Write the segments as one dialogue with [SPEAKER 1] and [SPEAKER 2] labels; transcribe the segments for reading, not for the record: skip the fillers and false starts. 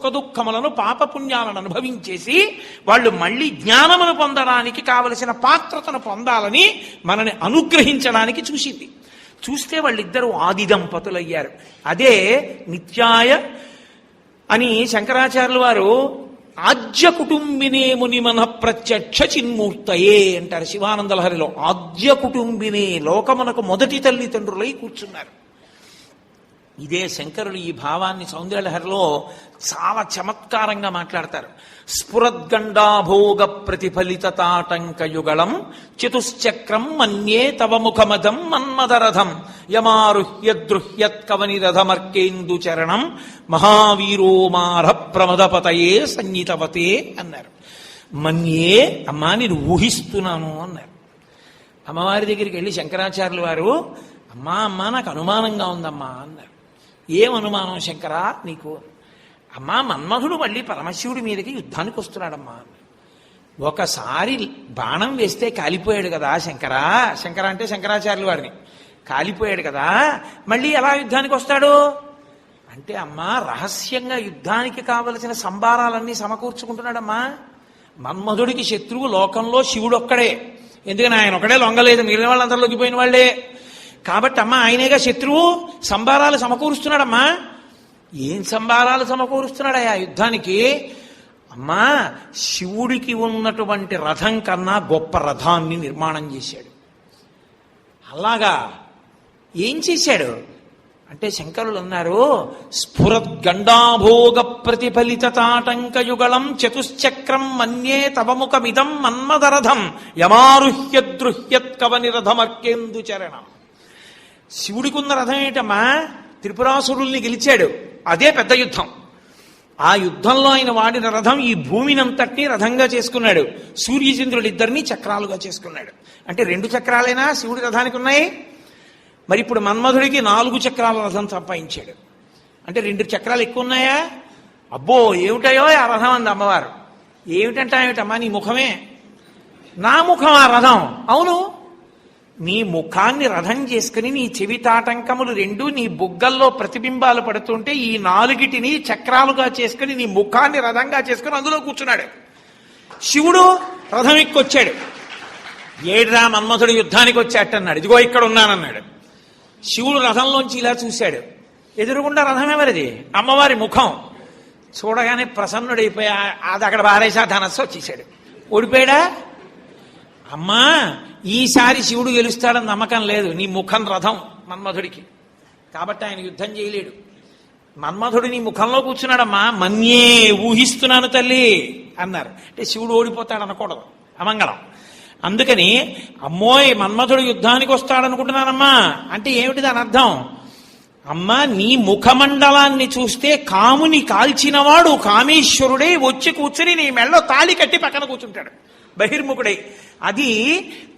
[SPEAKER 1] దుఃఖములను పాపపుణ్యాలను అనుభవించేసి వాళ్ళు మళ్ళీ జ్ఞానమును పొందడానికి కావలసిన పాత్రతను పొందాలని మనని అనుగ్రహించడానికి చూసింది. చూస్తే వాళ్ళిద్దరూ ఆది దంపతులయ్యారు. అదే నిత్యాయ అని శంకరాచార్యుల వారు ఆద్య కుటుంబినే ముని మన ప్రత్యక్ష చిన్మూర్తయే అంటారు శివానందలహరిలో. ఆద్య కుటుంబినే, లోకమునకు మొదటి తల్లిదండ్రులై కూర్చున్నారు. ఇదే శంకరులు ఈ భావాన్ని సౌందర్యలహరిలో చాలా చమత్కారంగా మాట్లాడతారు. స్ఫురద్గండాభోగ ప్రతిఫలిత తాటంకయుగళం చతుశ్చక్రం మన్యే తవ ముఖమదం మన్మదరథం యమారుహ్యద్రుహ్యత్ కవనిరథమర్కేందు చరణం మహావీరోమార ప్రమదపతయే సంగీతవతే అన్నారు. మన్యే, అమ్మా నేను ఊహిస్తున్నాను అన్నారు. అమ్మవారి దగ్గరికి వెళ్ళి శంకరాచార్యుల వారు, అమ్మా నాకు అనుమానంగా ఉందమ్మా అన్నారు. ఏం అనుమానం శంకరా నీకు? అమ్మా మన్మధుడు మళ్ళీ పరమశివుడి మీదకి యుద్ధానికి వస్తున్నాడమ్మా. ఒకసారి బాణం వేస్తే కాలిపోయాడు కదా శంకరా, శంకర అంటే శంకరాచార్యుల వారిని, కాలిపోయాడు కదా, మళ్ళీ ఎలా యుద్ధానికి వస్తాడు అంటే, అమ్మా రహస్యంగా యుద్ధానికి కావలసిన సంబారాలన్నీ సమకూర్చుకుంటున్నాడమ్మా. మన్మధుడికి శత్రువు లోకంలో శివుడు ఒక్కడే, ఎందుకని ఆయన ఒకడే లొంగలేదు, మిగిలిన వాళ్ళందరూ లొంగిపోయిన వాళ్లే కాబట్టి అమ్మా ఆయనేగా శత్రువు, సంబారాలు సమకూరుస్తున్నాడమ్మా. ఏం సంబారాలు సమకూరుస్తున్నాడయా యుద్ధానికి? అమ్మా శివుడికి ఉన్నటువంటి రథం కన్నా గొప్ప రథాన్ని నిర్మాణం చేశాడు. అలాగా ఏం చేశాడు అంటే శంకరులు అన్నారు, స్ఫురద్గండాభోగ ప్రతిఫలిత తాటంకయుగళం చతుశ్చక్రం మన్యే తవముఖమిదం మన్మదరథం యమారుహ్యద్రుహ్యత్ కవనిరథమర్కేందు చరణం. శివుడికి ఉన్న రథం ఏంటమ్మా? త్రిపురాసురుల్ని గెలిచాడు, అదే పెద్ద యుద్ధం. ఆ యుద్ధంలో ఆయన వాడిన రథం ఈ భూమినంతటినీ రథంగా చేసుకున్నాడు. సూర్యచంద్రులు ఇద్దరినీ చక్రాలుగా చేసుకున్నాడు. అంటే 2 చక్రాలైనా శివుడి రథానికి ఉన్నాయి. మరి ఇప్పుడు మన్మధుడికి 4 చక్రాల రథం సంపాదించాడు. అంటే 2 చక్రాలు ఎక్కువ ఉన్నాయా? అబ్బో ఏమిటయో ఆ రథం అంది అమ్మవారు. ఏమిటమ్మా నీ ముఖమే. నా ముఖం ఆ రథం? అవును, నీ ముఖాన్ని రథం చేసుకుని నీ చెవి తాటంకములు 2 నీ బుగ్గల్లో ప్రతిబింబాలు పడుతుంటే ఈ 4టిని చక్రాలుగా చేసుకుని నీ ముఖాన్ని రథంగా చేసుకుని అందులో కూర్చున్నాడు. శివుడు రథం ఎక్కొచ్చాడు. ఏడ్రా మన్మధుడు యుద్ధానికి వచ్చాటన్నాడు. ఇదిగో ఇక్కడ ఉన్నానన్నాడు. శివుడు రథంలోంచి ఇలా చూశాడు. ఎదురుగుండా రథం ఎవరిది? అమ్మవారి ముఖం. చూడగానే ప్రసన్నుడైపోయి అది అక్కడ బారేసా ధనస్సు వచ్చేసాడు. ఓడిపోయాడా? అమ్మా ఈసారి శివుడు గెలుస్తాడని నమ్మకం లేదు. నీ ముఖం రథం మన్మధుడికి, కాబట్టి ఆయన యుద్ధం చేయలేడు. మన్మధుడు నీ ముఖంలో కూర్చున్నాడమ్మా. మన్యే, ఊహిస్తున్నాను తల్లి అన్నారు. అంటే శివుడు ఓడిపోతాడు అనకూడదు, అమంగళం. అందుకని అమ్మోయ్ మన్మధుడు యుద్ధానికి వస్తాడనుకుంటున్నానమ్మా అంటే ఏమిటి దాని అర్థం? అమ్మా నీ ముఖమండలాన్ని చూస్తే కాముని కాల్చినవాడు కామేశ్వరుడే వచ్చి కూర్చుని నీ మెళ్ళో తాళి కట్టి పక్కన కూర్చుంటాడు బహిర్ముఖుడై. అది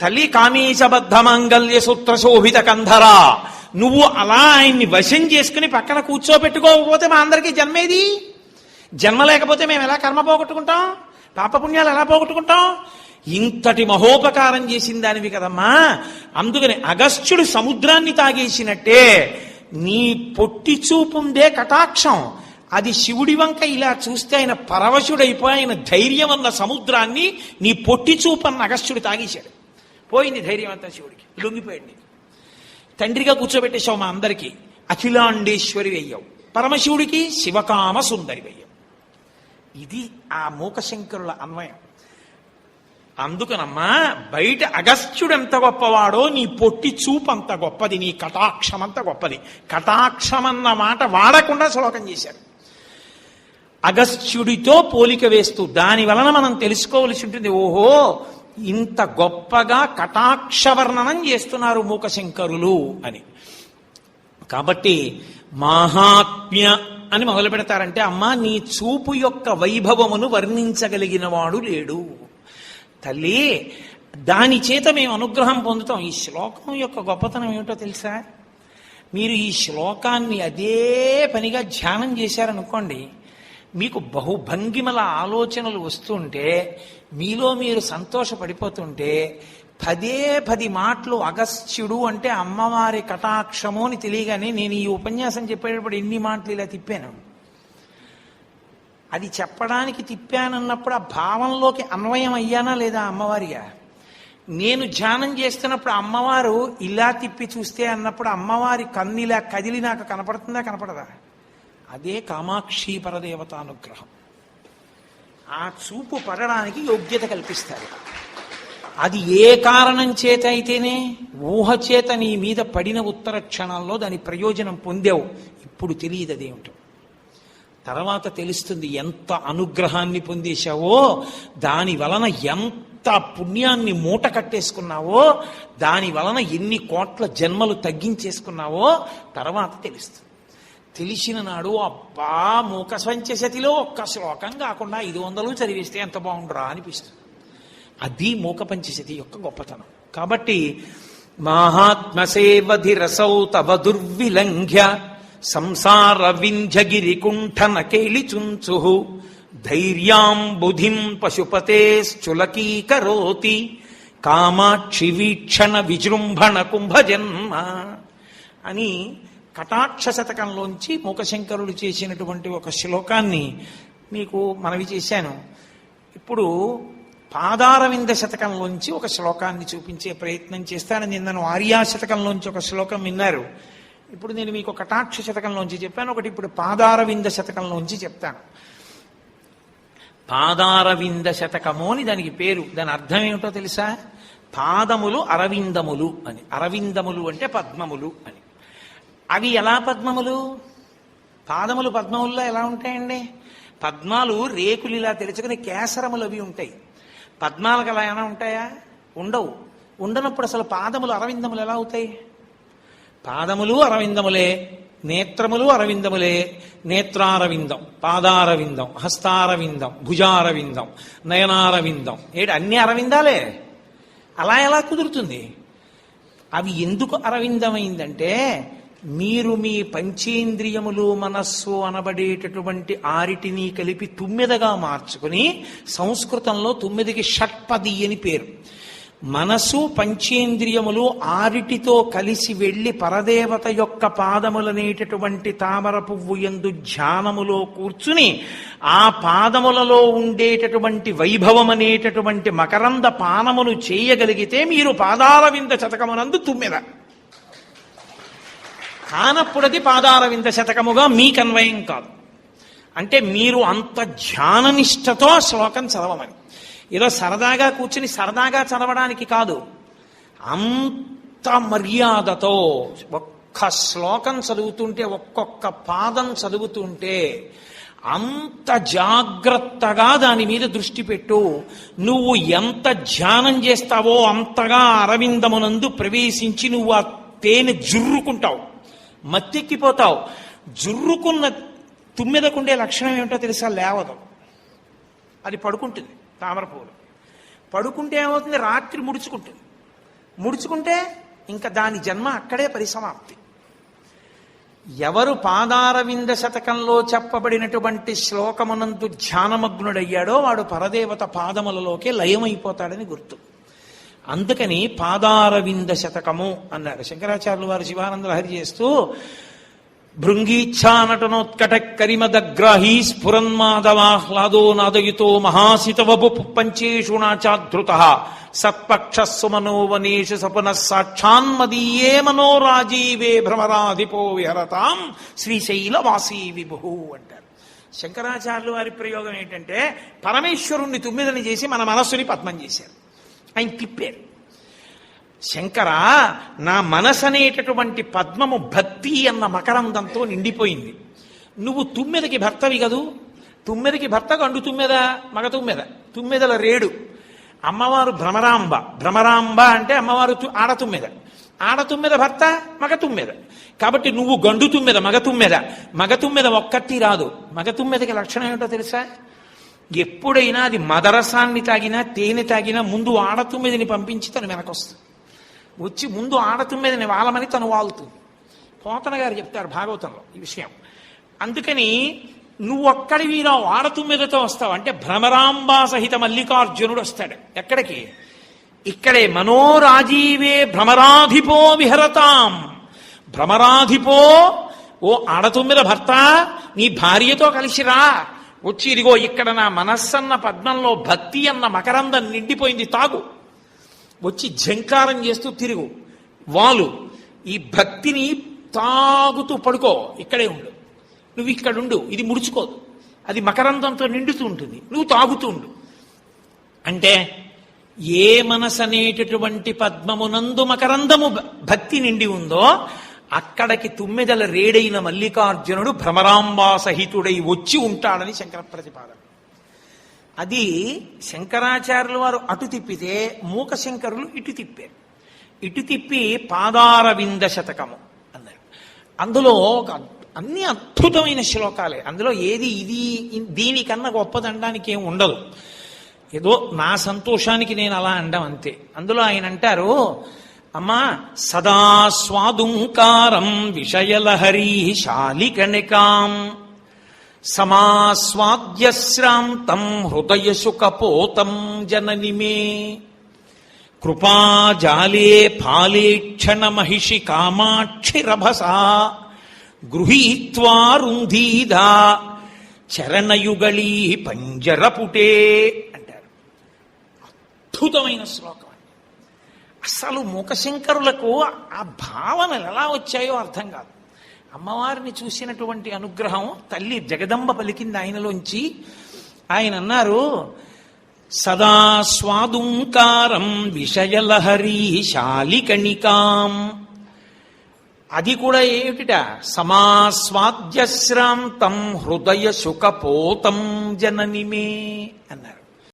[SPEAKER 1] తల్లి కామేశబద్ధ మాంగల్య సూత్ర శోభిత కంధరా. నువ్వు అలా ఆయన్ని వశం చేసుకుని పక్కన కూర్చోబెట్టుకోకపోతే మా అందరికీ జన్మేది. జన్మ లేకపోతే మేము ఎలా కర్మ పోగొట్టుకుంటాం, పాపపుణ్యాలు ఎలా పోగొట్టుకుంటాం? ఇంతటి మహోపకారం చేసిన దానివి కదమ్మా. అందుకని అగస్త్యుడు సముద్రాన్ని తాగేసినట్టే నీ పొట్టి చూపుందే కటాక్షం. అది శివుడి వంక ఇలా చూస్తే ఆయన పరవశుడైపోయి ఆయన ధైర్యం అన్న సముద్రాన్ని నీ పొట్టి చూపన్న అగస్త్యుడు తాగేశాడు. పోయింది ధైర్యం అంతా శివుడికి, లొంగిపోయాడు. తండ్రిగా కూర్చోబెట్టేశావు మా అందరికీ, అఖిలాండేశ్వరి వెయ్యవు. పరమశివుడికి శివకామ సుందరి వెయ్యవు. ఇది ఆ మూకశంకరుల అన్వయం. అందుకనమ్మా బయట అగస్త్యుడు ఎంత గొప్పవాడో నీ పొట్టి చూపు అంత గొప్పది, నీ కటాక్షం అంత గొప్పది. కటాక్షమన్న మాట వాడకుండా శ్లోకం చేశారు. అగస్త్యుడితో పోలిక వేస్తూ దాని వలన మనం తెలుసుకోవలసి ఉంటుంది, ఓహో ఇంత గొప్పగా కటాక్ష వర్ణనం చేస్తున్నారు మూకశంకరులు అని. కాబట్టి మాహాత్మ్య అని మొదలు పెడతారంటే, అమ్మా నీ చూపు యొక్క వైభవమును వర్ణించగలిగిన వాడు లేడు తల్లి. దాని చేత మేము అనుగ్రహం పొందుతాం. ఈ శ్లోకం యొక్క గొప్పతనం ఏమిటో తెలుసా? మీరు ఈ శ్లోకాన్ని అదే పనిగా ధ్యానం చేశారనుకోండి, మీకు బహుభంగిమల ఆలోచనలు వస్తుంటే, మీలో మీరు సంతోషపడిపోతుంటే, 10 మాటలు అగస్త్యుడు అంటే అమ్మవారి కటాక్షము అని తెలియగానే నేను ఈ ఉపన్యాసం చెప్పేటప్పుడు ఎన్ని మాటలు ఇలా తిప్పాను. అది చెప్పడానికి తిప్పానన్నప్పుడు ఆ భావంలోకి అన్వయం అయ్యానా లేదా అమ్మవారిగా? నేను ధ్యానం చేస్తున్నప్పుడు అమ్మవారు ఇలా తిప్పి చూస్తే అన్నప్పుడు అమ్మవారి కన్నిలా కదిలి నాకు కనపడుతుందా కనపడదా? అదే కామాక్షి పరదేవతానుగ్రహం. ఆ చూపు పడడానికి యోగ్యత కల్పిస్తారు. అది ఏ కారణం చేత అయితేనే, ఊహ చేత నీ మీద పడిన ఉత్తర క్షణాల్లో దాని ప్రయోజనం పొందావు. ఇప్పుడు తెలియదు అదేమిటో. తర్వాత తెలుస్తుంది ఎంత అనుగ్రహాన్ని పొందేశావో, దాని వలన ఎంత పుణ్యాన్ని మూట కట్టేసుకున్నావో, దాని వలన ఎన్ని కోట్ల జన్మలు తగ్గించేసుకున్నావో తర్వాత తెలుస్తుంది. తెలిసిన నాడు అబ్బా మూక సంచశతిలో ఒక్క శ్లోకం కాకుండా 500 చదివిస్తే ఎంత బాగుండురా అనిపిస్తుంది. అది మూక పంచశతి యొక్క గొప్పతనం. కాబట్టి మాహాత్మసేవధిరసౌ తవ దుర్విలంఘ్య సంసార వింధ్యగిరి కుంఠన కేళిచుంచు ధైర్యాం బుధిం పశుపతేశ్చులకీకరోతి కామాక్షి వీక్షణ విజృంభణ కుంభజన్మ అని కటాక్ష శతకంలోంచి మూకశంకరుడు చేసినటువంటి ఒక శ్లోకాన్ని మీకు మనవి చేశాను. ఇప్పుడు పాదారవింద శతకంలోంచి ఒక శ్లోకాన్ని చూపించే ప్రయత్నం చేస్తాను. నిన్నను ఆర్యా శతకంలోంచి ఒక శ్లోకం విన్నారు. ఇప్పుడు నేను మీకు కటాక్ష శతకంలోంచి చెప్పాను, ఒకటి ఇప్పుడు పాదారవింద శతకంలోంచి చెప్తాను. పాదారవింద శతకము అని దానికి పేరు. దాని అర్థం ఏమిటో తెలుసా? పాదములు అరవిందములు అని. అరవిందములు అంటే పద్మములు అని. అవి ఎలా పద్మములు? పాదములు పద్మముల్లో ఎలా ఉంటాయండి? పద్మాలు రేకులు ఇలా తెరుచుకుని కేసరములు అవి ఉంటాయి. పద్మాలకు అలా ఏమైనా ఉంటాయా? ఉండవు. ఉండనప్పుడు అసలు పాదములు అరవిందములు ఎలా అవుతాయి? పాదములు అరవిందములే, నేత్రములు అరవిందములే. నేత్రారవిందం, పాదారవిందం, హస్తారవిందం, భుజారవిందం, నయనారవిందం, అన్ని అరవిందాలే. అలా ఎలా కుదురుతుంది? అవి ఎందుకు అరవిందమైందంటే, మీరు మీ పంచేంద్రియములు మనస్సు అనబడేటటువంటి ఆరిటిని కలిపి 9గా మార్చుకుని, సంస్కృతంలో 9కి షట్పది అని పేరు. మనసు పంచేంద్రియములు ఆరిటితో కలిసి వెళ్లి పరదేవత యొక్క పాదములనేటటువంటి తామర పువ్వు యందు ధ్యానములో కూర్చుని ఆ పాదములలో ఉండేటటువంటి వైభవం అనేటటువంటి మకరంద పానమును చేయగలిగితే మీరు పాదారవింద శతకమునందు 9. కానప్పుడది పాదారవింద శతకముగా మీకు అన్వయం కాదు. అంటే మీరు అంత ధ్యాననిష్టతో ఆ శ్లోకం చదవమని. ఏదో సరదాగా కూర్చుని సరదాగా చదవడానికి కాదు, అంత మర్యాదతో ఒక్క శ్లోకం చదువుతుంటే, ఒక్కొక్క పాదం చదువుతుంటే అంత జాగ్రత్తగా దాని మీద దృష్టి పెట్టు. నువ్వు ఎంత ధ్యానం చేస్తావో అంతగా అరవిందమునందు ప్రవేశించి నువ్వు ఆ తేనె జుర్రుకుంటావు, మత్తెక్కిపోతావు. జుర్రుకున్న 9కుండే లక్షణం ఏమిటో తెలుసా? లేవదు. అది పడుకుంటుంది. తామర పువ్వులు పడుకుంటే ఏమవుతుంది? రాత్రి ముడుచుకుంటుంది. ముడుచుకుంటే ఇంకా దాని జన్మ అక్కడే పరిసమాప్తి. ఎవరు పాదారవింద శతకంలో చెప్పబడినటువంటి శ్లోకమునందు ధ్యానమగ్నుడయ్యాడో వాడు పరదేవత పాదములలోకే లయమైపోతాడని గుర్తు. అందుకని పాదారవింద శతకము అన్నారు శంకరాచార్యులు వారు. శివానంద లహరి చేస్తూ భృంగీచ్ఛానటనోత్కట కరిమదగ్రాహీ స్ఫురన్మాధవాహ్లాదో నాదయుతో మహాసితవపు పంచేషు నాచాధృత సత్పక్షస్సు మనోవనేషు సపున సాక్షాన్మదీయే మనోరాజీవే భ్రమరాధిపో విహరతాం శ్రీశైలవాసీ విభు అంటారు. శంకరాచార్యులు వారి ప్రయోగం ఏంటంటే, పరమేశ్వరుణ్ణి 9 చేసి మన మనస్సుని పద్మం చేశారు. ఆయన తిప్పారు. శంకర, నా మనసు అనేటటువంటి పద్మము భక్తి అన్న మకరందంతో నిండిపోయింది. నువ్వు 9కి భర్తవి కదూ. 9కి భర్త గండు 9, మగ 9. 9ల రేడు. అమ్మవారు భ్రమరాంబ. భ్రమరాంబ అంటే అమ్మవారు ఆడ 9. ఆడ 9 భర్త, మగ 9. కాబట్టి నువ్వు గండు 9, మగ 9. మగ 9 ఒక్కటి రాదు. మగ 9కి లక్షణం ఏమిటో తెలుసా? ఎప్పుడైనా అది మదరసాన్ని తాగినా తేనె తాగినా ముందు ఆడ 9ని పంపించి తను వెనకొస్తుంది. వచ్చి ముందు ఆడ 9ని వాలమని తను వాలుతుంది. పోతన గారు చెప్తారు భాగవతంలో ఈ విషయం. అందుకని నువ్వు ఒక్కడివి రావు, ఆడ 9తో వస్తావు. అంటే భ్రమరాంబా సహిత మల్లికార్జునుడు వస్తాడు. ఎక్కడికి? ఇక్కడే. మనోరాజీవే భ్రమరాధిపో విహరతాం. భ్రమరాధిపో, ఓ ఆడ 9 భర్త, నీ భార్యతో కలిసిరా. వచ్చి ఇదిగో ఇక్కడ నా మనస్సన్న పద్మంలో భక్తి అన్న మకరందం నిండిపోయింది, తాగు. వచ్చి ఝంకారం చేస్తూ తిరుగు, వాలు. ఈ భక్తిని తాగుతూ పడుకో, ఇక్కడే ఉండు, నువ్వు ఇక్కడుండు, ఇది ముడుచుకోదు, అది మకరందంతో నిండుతూ ఉంటుంది, నువ్వు తాగుతూ ఉండు. అంటే ఏ మనసు అనేటటువంటి పద్మమునందు మకరందము భక్తి నిండి ఉందో అక్కడికి తుమ్మెదల రేడైన మల్లికార్జునుడు భ్రమరాంబా సహితుడై వచ్చి ఉంటాడని శంకర ప్రతిపాదన. అది శంకరాచార్యుల వారు అటు తిప్పితే మూక శంకరులు ఇటు తిప్పారు. ఇటు తిప్పి పాదారవింద శతకము అన్నారు. అందులో అన్ని అద్భుతమైన శ్లోకాలే. అందులో ఏది ఇది దీనికన్నా గొప్పదనడానికి ఏం ఉండదు. ఏదో నా సంతోషానికి నేను అలా అండం అంతే. అందులో ఆయన అంటారు, అమ్మా సదా స్వాదుంకారం విషయలహరీ శాలికణికాం సమాస్వాద్యశ్రాంతం హృదయశుకపోతం జననిమే కృపాజాలే ఫాలేక్షణ మహిషి కామాక్షిరభసా గృహీత్వా రుంధీదా చరణయుగళీ పంజరపుటే అంటారు. అద్భుతమైన శ్లోకం. అసలు మూకశంకరులకు ఆ భావనలు ఎలా వచ్చాయో అర్థం కాదు. అమ్మవారిని చూసినటువంటి అనుగ్రహం తల్లి జగదంబ పలికింది ఆయనలోంచి. ఆయన అన్నారు, సదా స్వాదుంకారం విషయలహరీ శాలికణికాం. అది కూడా ఏమిటిట, సమాస్వాద్యశ్రాంతం హృదయ శుకపోతం జననిమే అన్నారు.